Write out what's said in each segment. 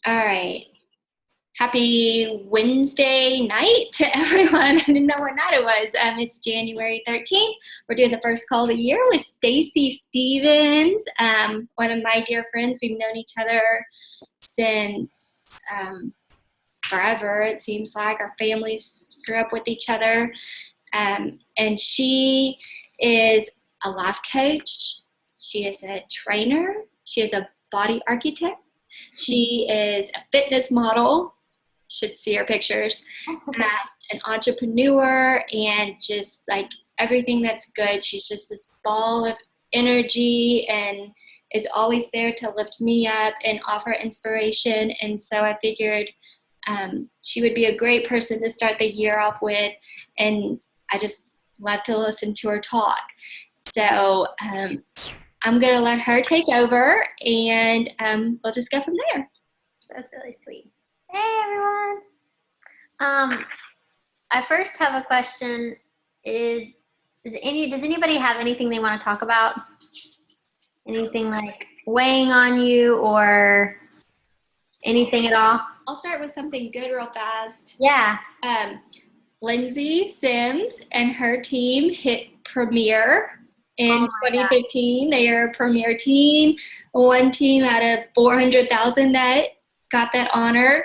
All right. Happy Wednesday night to everyone. I didn't know what night it was. It's January 13th. We're doing the first call of the year with Stacey Stevens, one of my dear friends. We've known each other since forever, it seems like. Our families grew up with each other. And she is a life coach. She is a trainer. She is a body architect. She is a fitness model. Should see her pictures. An entrepreneur, and just like everything that's good. She's just this ball of energy and is always there to lift me up and offer inspiration. And so I figured she would be a great person to start the year off with. And I just love to listen to her talk. So I'm going to let her take over, and we'll just go from there. That's really sweet. Hey, everyone. I first have a question. Does anybody have anything they want to talk about? Anything like weighing on you or anything at all? I'll start with something good real fast. Yeah. Lindsay Sims and her team hit Premier in 2015. They are a Premier team, one team out of 400,000 that got that honor,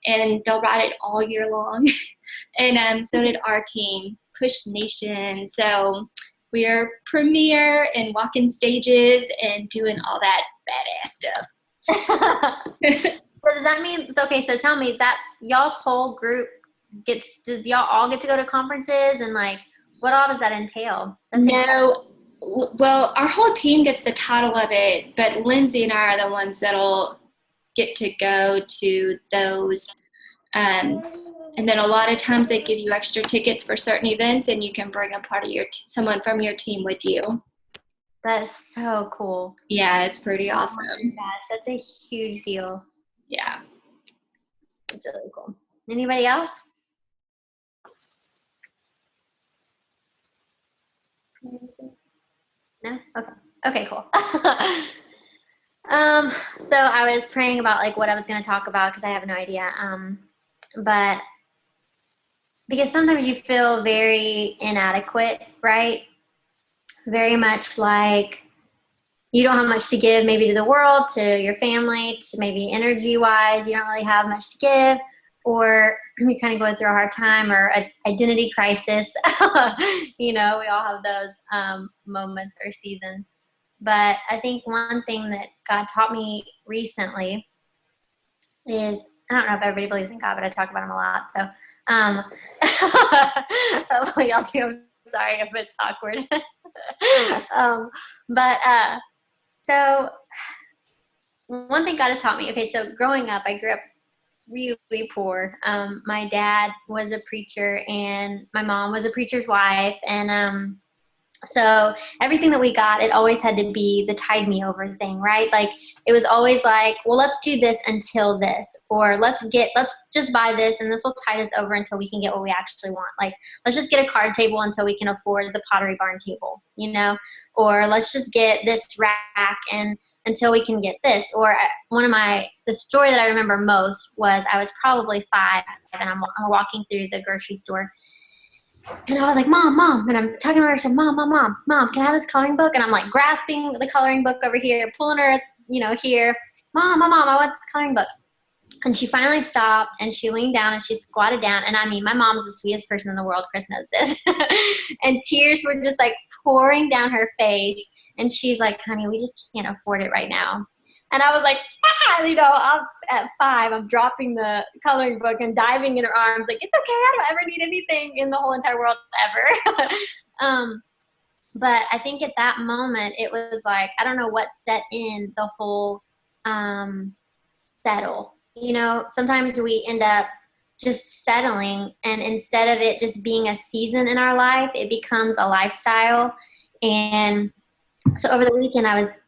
and they'll ride it all year long. And so did our team, Push Nation. So we are Premier and walking stages and doing all that badass stuff. So does that mean, so tell me that y'all's whole group does y'all all get to go to conferences, and like, what all does that entail? Well, our whole team gets the title of it, but Lindsay and I are the ones that'll get to go to those. And then a lot of times they give you extra tickets for certain events, and you can bring a part of someone from your team with you. That's so cool. Yeah, it's pretty awesome. Oh my gosh, that's a huge deal. Yeah. It's really cool. Anybody else? No? Okay, cool. So I was praying about like what I was going to talk about because I have no idea. But because sometimes you feel very inadequate, right? Very much like you don't have much to give maybe to the world, to your family, to maybe energy-wise, you don't really have much to give, or you're kind of going through a hard time or an identity crisis. We all have those moments or seasons. But I think one thing that God taught me recently is, I don't know if everybody believes in God, but I talk about him a lot. So hopefully y'all do. I'm sorry if it's awkward. So one thing God has taught me, okay, so growing up, I grew up really poor. My dad was a preacher and my mom was a preacher's wife. And so everything that we got, it always had to be the tide me over thing, right? Like it was always like, well, let's do this until this, or let's just buy this and this will tide us over until we can get what we actually want. Like, let's just get a card table until we can afford the Pottery Barn table, or let's just get this rack and until we can get this. Or the story that I remember most was I was probably 5 and I'm walking through the grocery store. And I was like, Mom, and I'm talking to her, I said, Mom, can I have this coloring book? And I'm like grasping the coloring book over here, pulling her, here. Mom, I want this coloring book. And she finally stopped and she leaned down and she squatted down. And I mean, my mom's the sweetest person in the world. Chris knows this. And tears were just like pouring down her face. And she's like, honey, we just can't afford it right now. And I was like, I'm at 5, I'm dropping the coloring book and diving in her arms. Like, it's okay. I don't ever need anything in the whole entire world ever. But I think at that moment, it was like, I don't know what set in the whole settle. Sometimes we end up just settling. And instead of it just being a season in our life, it becomes a lifestyle. And so over the weekend, I was,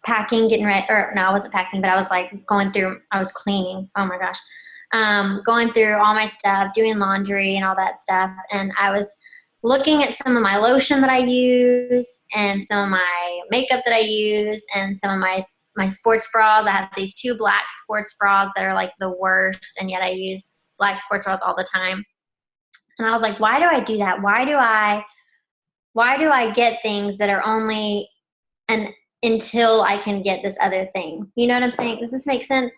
packing, getting ready, or no, I wasn't packing, but I was like I was cleaning. Oh my gosh. Going through all my stuff, doing laundry and all that stuff. And I was looking at some of my lotion that I use and some of my makeup that I use and some of my my sports bras. I have these 2 black sports bras that are like the worst, and yet I use black sports bras all the time. And I was like, why do I do that? Why do I get things that are only an until I can get this other thing? You know what I'm saying? Does this make sense?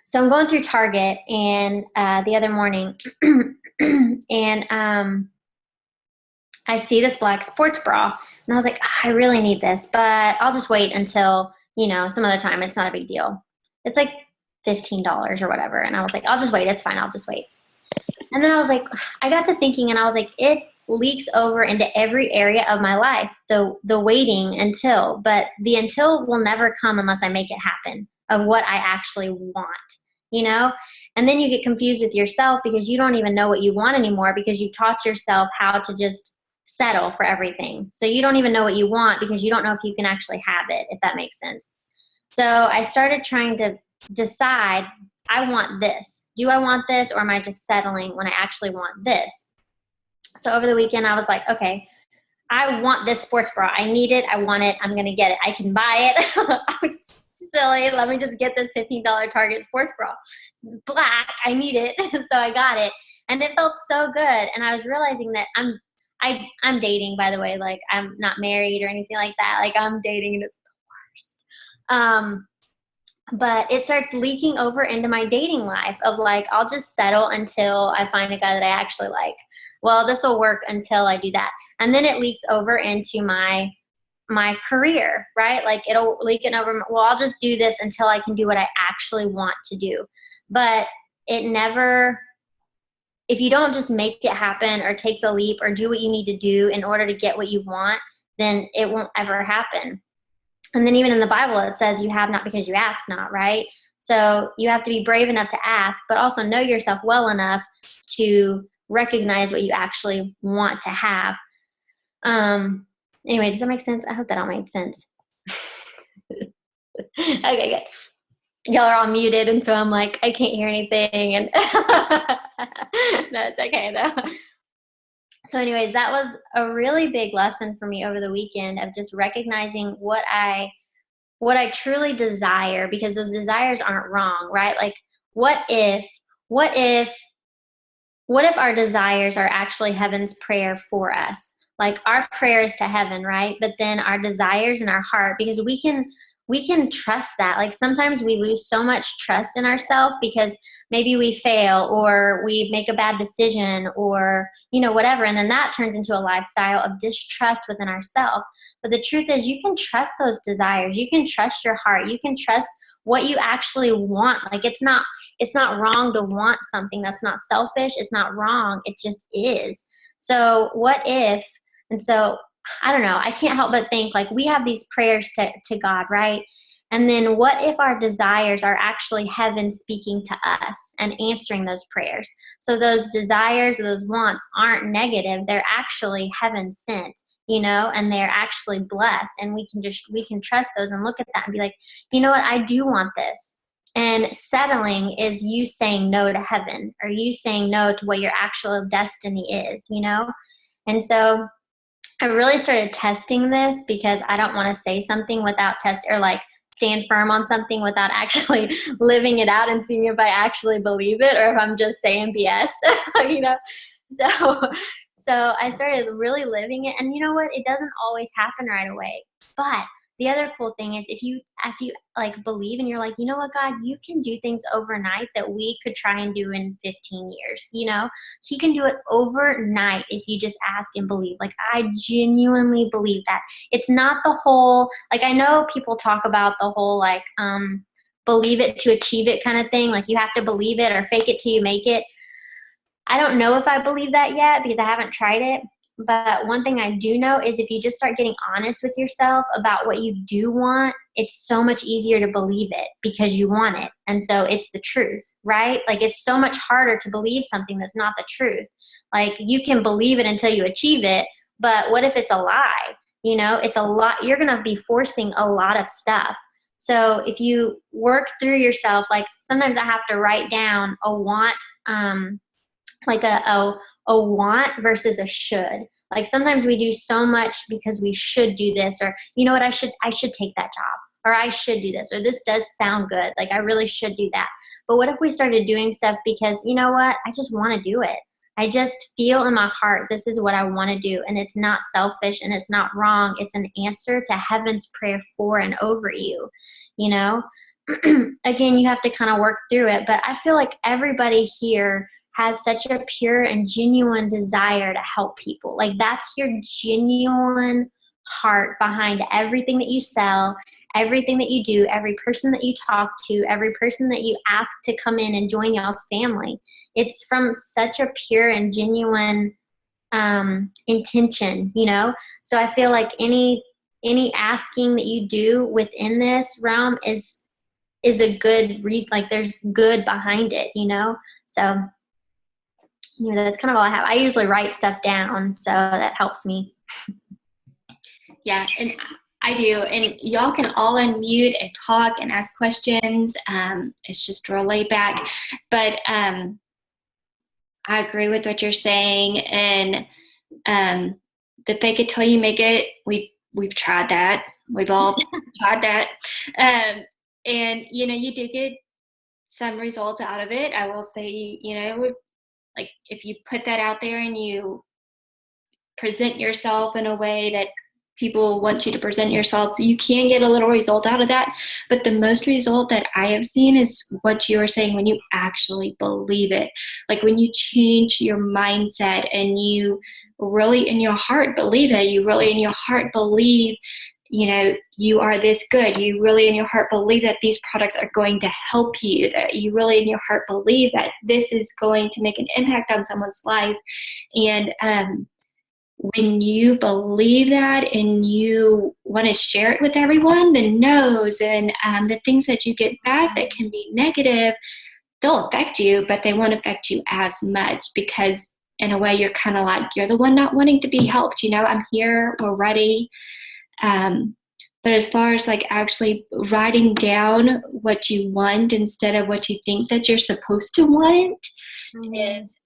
So I'm going through Target and the other morning, and I see this black sports bra, and I was like, I really need this, but I'll just wait until, some other time. It's not a big deal. It's like $15 or whatever. And I was like, I'll just wait. It's fine. I'll just wait. And then I was like, I got to thinking, and I was like, it leaks over into every area of my life, the waiting until, but the until will never come unless I make it happen of what I actually want. And then you get confused with yourself because you don't even know what you want anymore because you taught yourself how to just settle for everything. So you don't even know what you want because you don't know if you can actually have it, if that makes sense. So I started trying to decide, I want this. Do I want this, or am I just settling when I actually want this? So over the weekend, I was like, okay, I want this sports bra. I need it. I want it. I'm going to get it. I can buy it. I was silly. Let me just get this $15 Target sports bra. Black. I need it. So I got it. And it felt so good. And I was realizing that I'm dating, by the way. Like, I'm not married or anything like that. Like, I'm dating, and it's the worst. But it starts leaking over into my dating life of like, I'll just settle until I find a guy that I actually like. Well, this will work until I do that. And then it leaks over into my career, right? Like, it'll leak it over. Well, I'll just do this until I can do what I actually want to do. But it never, if you don't just make it happen or take the leap or do what you need to do in order to get what you want, then it won't ever happen. And then even in the Bible, it says you have not because you ask not, right? So you have to be brave enough to ask, but also know yourself well enough to recognize what you actually want to have. Anyway, does that make sense? I hope that all made sense. Okay, good. Y'all are all muted, and so I'm like, I can't hear anything. And no, it's okay though. So anyways, that was a really big lesson for me over the weekend of just recognizing what I truly desire, because those desires aren't wrong, right? Like, what if our desires are actually heaven's prayer for us? Like, our prayer is to heaven, right? But then our desires in our heart, because we can trust that. Like, sometimes we lose so much trust in ourselves because maybe we fail or we make a bad decision or, whatever. And then that turns into a lifestyle of distrust within ourselves. But the truth is, you can trust those desires. You can trust your heart. You can trust what you actually want. Like, it's not wrong to want something. That's not selfish. It's not wrong. It just is. So what if, and so I don't know, I can't help but think, like, we have these prayers to God, right? And then what if our desires are actually heaven speaking to us and answering those prayers? So those desires, those wants aren't negative. They're actually heaven sent, and they're actually blessed. And we can trust those and look at that and be like, you know what? I do want this. And settling is you saying no to heaven, or you saying no to what your actual destiny is, And so I really started testing this because I don't want to say something without or like stand firm on something without actually living it out and seeing if I actually believe it or if I'm just saying BS, So I started really living it. And you know what? It doesn't always happen right away. But the other cool thing is if you like believe and you're like, you know what, God, you can do things overnight that we could try and do in 15 years. He can do it overnight if you just ask and believe. Like, I genuinely believe that. It's not the whole, like, I know people talk about the whole, like, believe it to achieve it kind of thing. Like, you have to believe it or fake it till you make it. I don't know if I believe that yet because I haven't tried it. But one thing I do know is if you just start getting honest with yourself about what you do want, it's so much easier to believe it because you want it. And so it's the truth, right? Like, it's so much harder to believe something that's not the truth. Like, you can believe it until you achieve it, but what if it's a lie? It's a lot. You're going to be forcing a lot of stuff. So if you work through yourself, like, sometimes I have to write down a want, like a want versus a should. Like, sometimes we do so much because we should do this, or, you know what, I should take that job, or I should do this, or this does sound good. Like I really should do that. But what if we started doing stuff because, you know what, I just want to do it. I just feel in my heart, this is what I want to do. And it's not selfish and it's not wrong. It's an answer to heaven's prayer for and over you, you know? Again, you have to kind of work through it. But I feel like everybody here has such a pure and genuine desire to help people. Like that's your genuine heart behind everything that you sell, everything that you do, every person that you talk to, every person that you ask to come in and join y'all's family. It's from such a pure and genuine intention, you know? So I feel like any asking that you do within this realm is a good like there's good behind it, you know? So, you know, that's kind of all I have. I usually write stuff down, so that helps me. Yeah, and I do. And y'all can all unmute and talk and ask questions. It's just real laid back. But I agree with what you're saying. And the fake it till you make it, we've tried that. We've all tried that. And, you know, you do get some results out of it. I will say, you know, like if you put that out there and you present yourself in a way that people want you to present yourself, you can get a little result out of that. But the most result that I have seen is what you were saying, when you actually believe it. Like when you change your mindset and you really in your heart believe it, you really in your heart believe, you know, you are this good. You really in your heart believe that these products are going to help you, that you really in your heart believe that this is going to make an impact on someone's life. And when you believe that and you want to share it with everyone, the no's and the things that you get back that can be negative, they'll affect you, but they won't affect you as much, because in a way you're kind of like, you're the one not wanting to be helped. You know, I'm here, we're ready. But as far as like actually writing down what you want instead of what you think that you're supposed to want is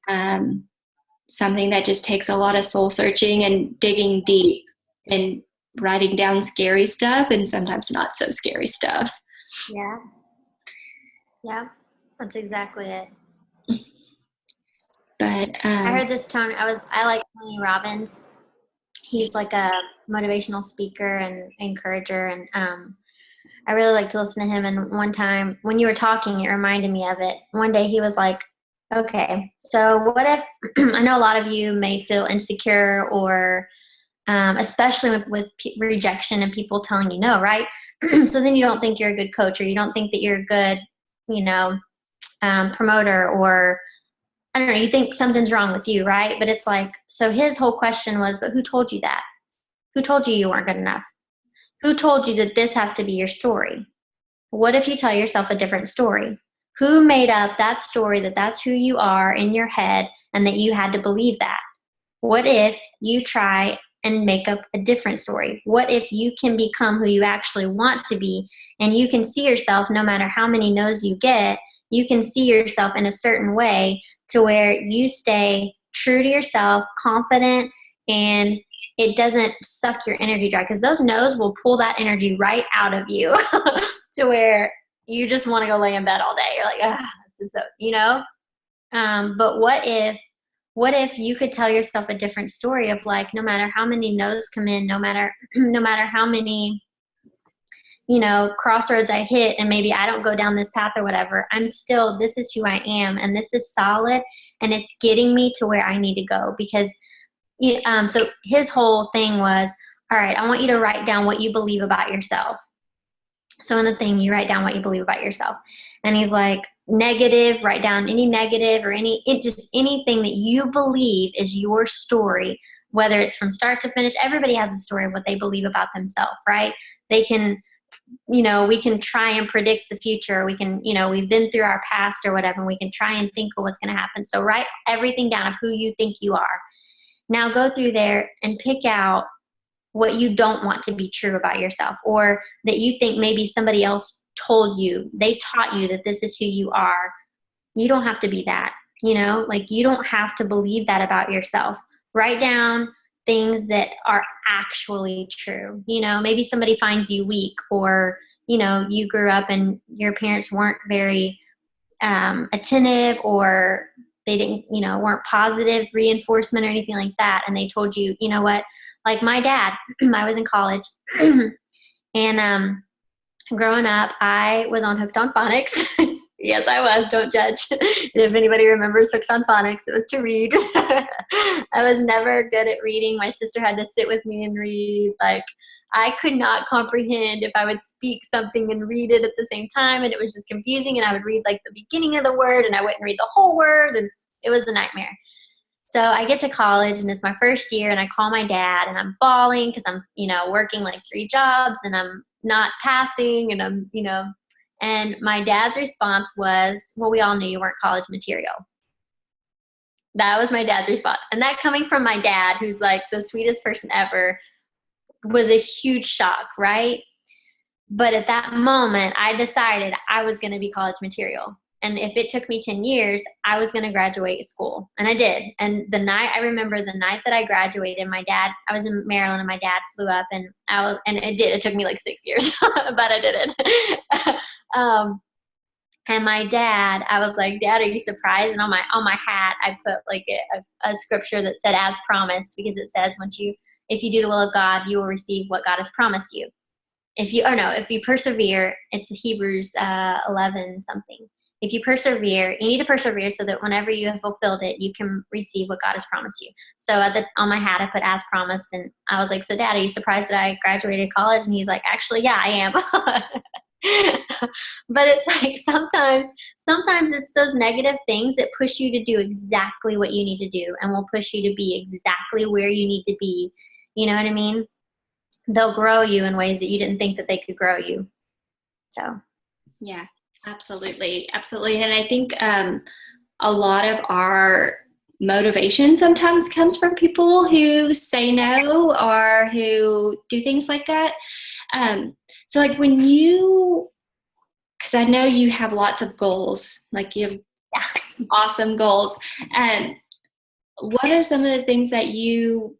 something that just takes a lot of soul searching and digging deep and writing down scary stuff and sometimes not so scary stuff. Yeah. Yeah, that's exactly it. But I heard this I like Tony Robbins. He's like a motivational speaker and encourager, and I really like to listen to him. And one time when you were talking, it reminded me of it. One day he was like, okay, so what if, I know a lot of you may feel insecure or especially with rejection and people telling you no, right? So then you don't think you're a good coach, or you don't think that you're a good, you know, promoter, or I don't know, you think something's wrong with you, right? But it's like, so his whole question was, but who told you that? Who told you you weren't good enough? Who told you that this has to be your story? What if you tell yourself a different story? Who made up that story that that's who you are in your head and that you had to believe that? What if you try and make up a different story? What if you can become who you actually want to be, and you can see yourself, no matter how many no's you get, you can see yourself in a certain way to where you stay true to yourself, confident, and it doesn't suck your energy dry, because those no's will pull that energy right out of you to where you just want to go lay in bed all day. You're like, ah, this is so, you know? But what if you could tell yourself a different story of like, no matter how many no's come in, no matter how many, you know, crossroads I hit, and maybe I don't go down this path or whatever, I'm still, this is who I am, and this is solid, and it's getting me to where I need to go. Because so his whole thing was, all right, I want you to write down what you believe about yourself. So in the thing, you write down what you believe about yourself. And he's like, negative, write down any negative or just anything that you believe is your story, whether it's from start to finish. Everybody has a story of what they believe about themselves, right? They can, you know, we can try and predict the future. We can, you know, we've been through our past or whatever, and we can try and think of what's going to happen. So write everything down of who you think you are. Now go through there and pick out what you don't want to be true about yourself, or that you think maybe somebody else told you, they taught you that this is who you are. You don't have to be that, you know, like you don't have to believe that about yourself. Write down things that are actually true. You know, maybe somebody finds you weak, or, you grew up and your parents weren't very attentive, or they didn't, weren't positive reinforcement or anything like that. And they told you, you know what, like my dad, I was in college and growing up, I was on Hooked on Phonics. Yes, I was. Don't judge. If anybody remembers Hooked on Phonics, it was to read. I was never good at reading. My sister had to sit with me and read. Like, I could not comprehend if I would speak something and read it at the same time, and it was just confusing, and I would read like the beginning of the word and I wouldn't read the whole word, and it was a nightmare. So I get to college and it's my first year, and I call my dad and I'm bawling because I'm, working like 3 jobs and I'm not passing, and and my dad's response was, well, we all knew you weren't college material. That was my dad's response. And that, coming from my dad, who's like the sweetest person ever, was a huge shock, right? But at that moment, I decided I was going to be college material. And if it took me 10 years, I was going to graduate school. And I did. And I remember the night that I graduated, I was in Maryland, and my dad flew up, and it took me like 6 years, but I did it. And my dad, I was like, Dad, are you surprised? And on my hat, I put like a scripture that said, as promised, because it says, if you do the will of God, you will receive what God has promised you. If you persevere, it's Hebrews 11 something. If you persevere, you need to persevere so that whenever you have fulfilled it, you can receive what God has promised you. So on my hat, I put as promised. And I was like, so Dad, are you surprised that I graduated college? And he's like, actually, yeah, I am. But it's like sometimes it's those negative things that push you to do exactly what you need to do, and will push you to be exactly where you need to be. You know what I mean? They'll grow you in ways that you didn't think that they could grow you. So. Yeah, absolutely. Absolutely. And I think a lot of our motivation sometimes comes from people who say no or who do things like that. So like because I know you have lots of goals, like you have awesome goals. What are some of the things that you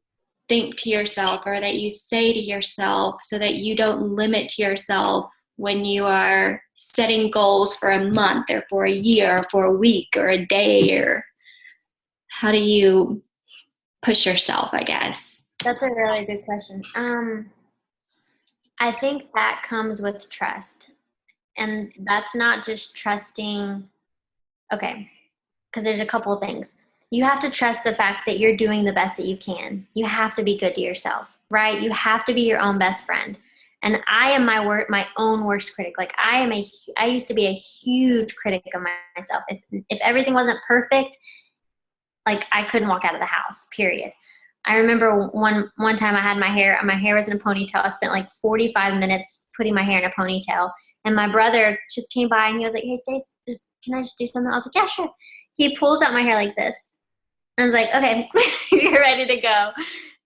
think to yourself or that you say to yourself so that you don't limit yourself when you are setting goals for a month or for a year or for a week or a day? Or how do you push yourself, I guess? That's a really good question. I think that comes with trust. And that's not just trusting, okay, because there's a couple of things. You have to trust the fact that you're doing the best that you can. You have to be good to yourself, right? You have to be your own best friend. And I am my own worst critic. Like I used to be a huge critic of myself. If everything wasn't perfect, like I couldn't walk out of the house, period. I remember one time I had my hair was in a ponytail. I spent like 45 minutes putting my hair in a ponytail. And my brother just came by and he was like, hey, Stacey, can I just do something? I was like, yeah, sure. He pulls out my hair like this. I was like, okay, you're ready to go.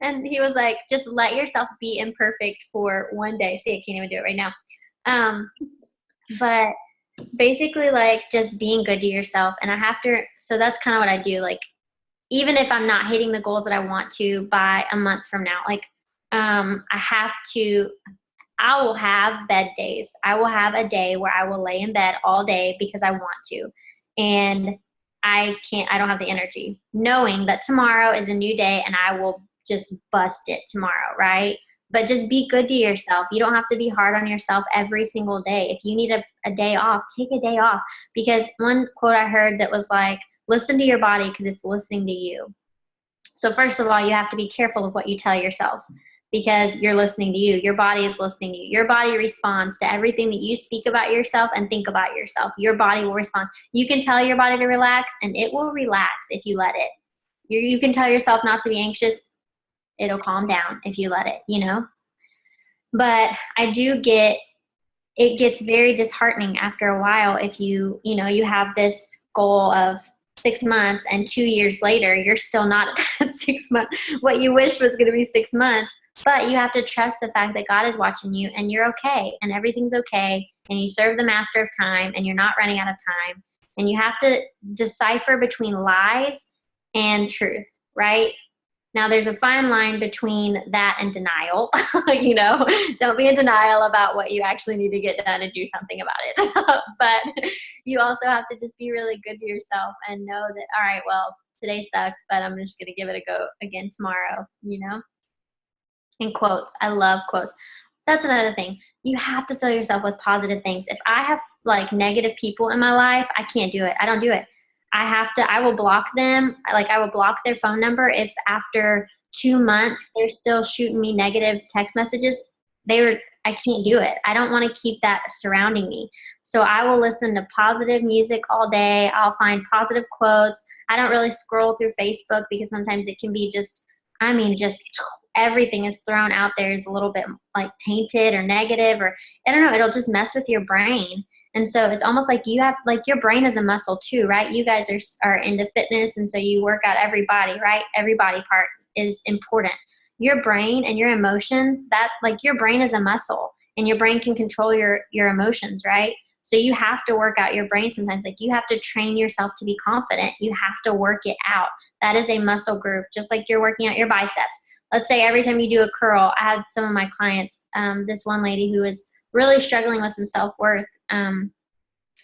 And he was like, just let yourself be imperfect for one day. See, I can't even do it right now. But basically like just being good to yourself. And so that's kind of what I do. Like, even if I'm not hitting the goals that I want to by a month from now, like, I will have bed days. I will have a day where I will lay in bed all day because I want to. And I don't have the energy, knowing that tomorrow is a new day and I will just bust it tomorrow, right? But just be good to yourself. You don't have to be hard on yourself every single day. If you need a day off, take a day off. Because one quote I heard that was like, listen to your body because it's listening to you. So first of all, you have to be careful of what you tell yourself because you're listening to you. Your body is listening to you. Your body responds to everything that you speak about yourself and think about yourself. Your body will respond. You can tell your body to relax and it will relax if you let it. You can tell yourself not to be anxious. It'll calm down if you let it, But it gets very disheartening after a while if you have this goal of 6 months and 2 years later, you're still not at that 6 months, what you wish was going to be 6 months. But you have to trust the fact that God is watching you and you're okay and everything's okay. And you serve the master of time and you're not running out of time. And you have to decipher between lies and truth, right? Now, there's a fine line between that and denial. Don't be in denial about what you actually need to get done and do something about it. But you also have to just be really good to yourself and know that, all right, well, today sucked, but I'm just going to give it a go again tomorrow. And quotes. I love quotes. That's another thing. You have to fill yourself with positive things. If I have like negative people in my life, I can't do it. I don't do it. I will block them. I will block their phone number if after 2 months they're still shooting me negative text messages. I can't do it. I don't want to keep that surrounding me. So I will listen to positive music all day. I'll find positive quotes. I don't really scroll through Facebook because sometimes it can be just everything is thrown out there is a little bit like tainted or negative, or I don't know, it'll just mess with your brain. And so it's almost like you have, like, your brain is a muscle too, right? You guys are into fitness, and so you work out every body, right? Every body part is important. Your brain and your emotions, your brain is a muscle, and your brain can control your emotions, right? So you have to work out your brain sometimes. Like, you have to train yourself to be confident. You have to work it out. That is a muscle group, just like you're working out your biceps. Let's say every time you do a curl, I had some of my clients, this one lady who was really struggling with some self-worth, and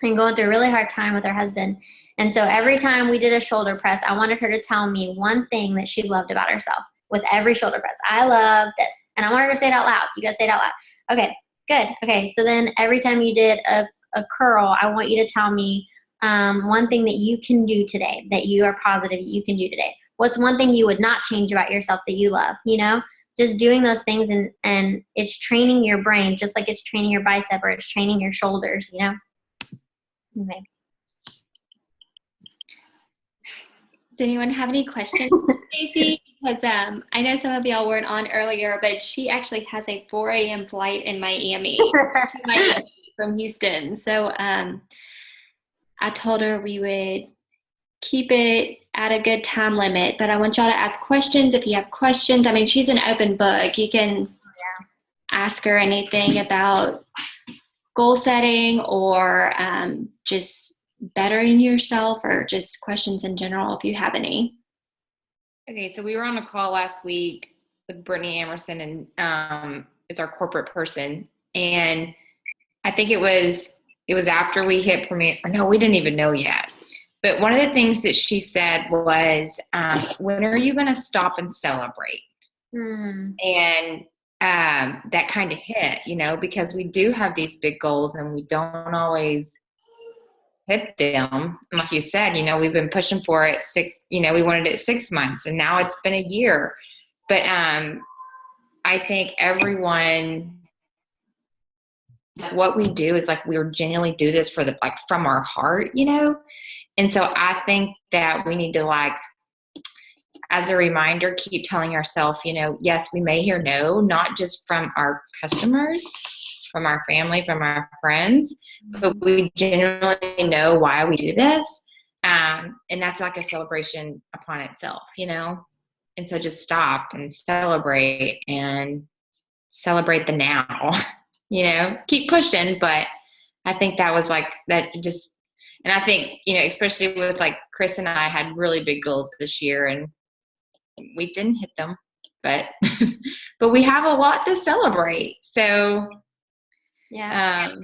going through a really hard time with her husband. And so every time we did a shoulder press, I wanted her to tell me one thing that she loved about herself with every shoulder press. I love this. And I wanted her to say it out loud. You guys say it out loud. Okay, good. Okay, so then every time you did a curl, I want you to tell me one thing that you can do today, that you are positive you can do today. What's one thing you would not change about yourself that you love, Just doing those things, and it's training your brain just like it's training your bicep or it's training your shoulders, Okay. Does anyone have any questions for Stacey? Because I know some of y'all weren't on earlier, but she actually has a 4 a.m. flight in Miami to Miami from Houston. So I told her we would keep it at a good time limit, but I want y'all to ask questions if you have questions. I mean, she's an open book. You can ask her anything about goal setting or just bettering yourself, or just questions in general if you have any. Okay, so we were on a call last week with Brittany Emerson, and it's our corporate person, and I think it was after we hit premiere. No, we didn't even know yet. But one of the things that she said was, when are you going to stop and celebrate? And that kind of hit, because we do have these big goals and we don't always hit them. Like you said, we've been pushing for it we wanted it 6 months, and now it's been a year. But I think everyone, what we do is we genuinely do this from our heart, And so I think that we need to, as a reminder, keep telling ourselves, yes, we may hear no, not just from our customers, from our family, from our friends, but we genuinely know why we do this. And that's like a celebration upon itself, And so just stop and celebrate the now, keep pushing. But I think that was that just, and I think, especially with Chris and I had really big goals this year, and we didn't hit them, but but we have a lot to celebrate. So yeah.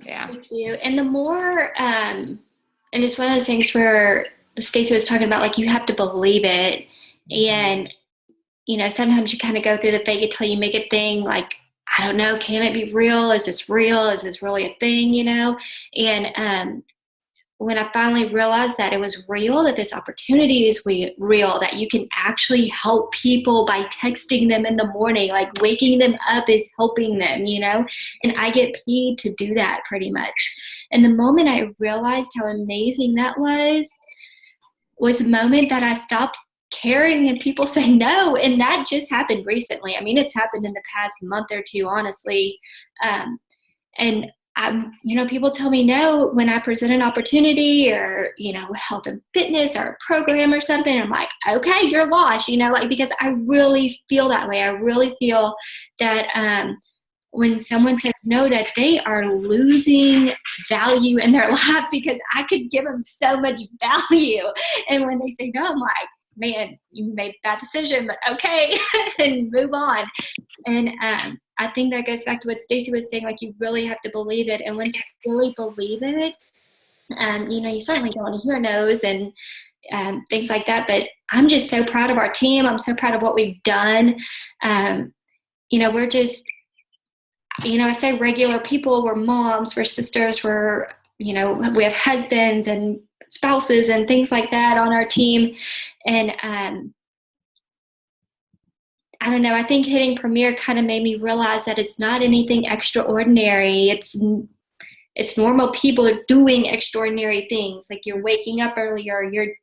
We do. And the more and it's one of those things where Stacey was talking about, you have to believe it. And sometimes you kind of go through the fake it till you make it thing. I don't know, can it be real? Is this real? Is this really a thing? And when I finally realized that it was real, that this opportunity is real, that you can actually help people by texting them in the morning, waking them up is helping them, and I get paid to do that pretty much. And the moment I realized how amazing that was the moment that I stopped caring and people say no. And that just happened recently. I mean, it's happened in the past month or two, honestly. And people tell me no when I present an opportunity or, health and fitness or a program or something. I'm like, okay, you're lost, because I really feel that way. I really feel that when someone says no, that they are losing value in their life, because I could give them so much value. And when they say no, I'm like, man, you made a bad decision, but okay, and move on. And I think that goes back to what Stacey was saying, like you really have to believe it. And once you really believe it, you certainly don't want to hear no's and things like that. But I'm just so proud of our team. I'm so proud of what we've done. We're just, I say regular people. We're moms, we're sisters, we have husbands and spouses and things like that on our team. And I don't know, I think hitting Premier kind of made me realize that it's not anything extraordinary. It's normal people doing extraordinary things. Like you're waking up earlier, you're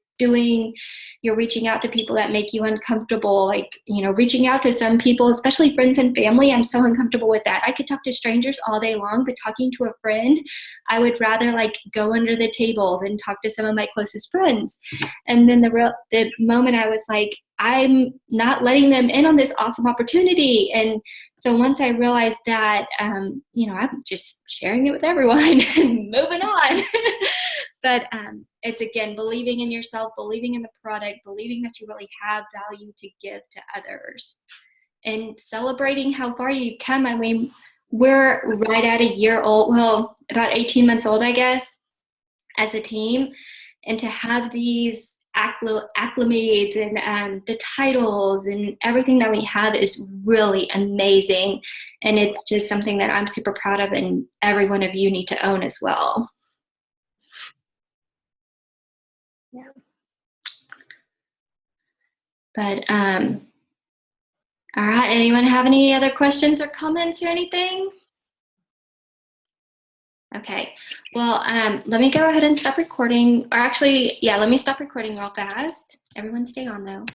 reaching out to people that make you uncomfortable, like, reaching out to some people, especially friends and family. I'm so uncomfortable with that. I could talk to strangers all day long, but talking to a friend, I would rather like go under the table than talk to some of my closest friends. And then the moment I was like, I'm not letting them in on this awesome opportunity. And so once I realized that, I'm just sharing it with everyone and moving on. But it's, again, believing in yourself, believing in the product, believing that you really have value to give to others, and celebrating how far you've come. I mean, we're right at a year old, well, about 18 months old, I guess, as a team. And to have these acclimates and the titles and everything that we have is really amazing. And it's just something that I'm super proud of, and every one of you need to own as well. Yeah. But all right, anyone have any other questions or comments or anything? Okay, well, let me go ahead and stop recording. Or actually, yeah, let me stop recording real fast. Everyone stay on though.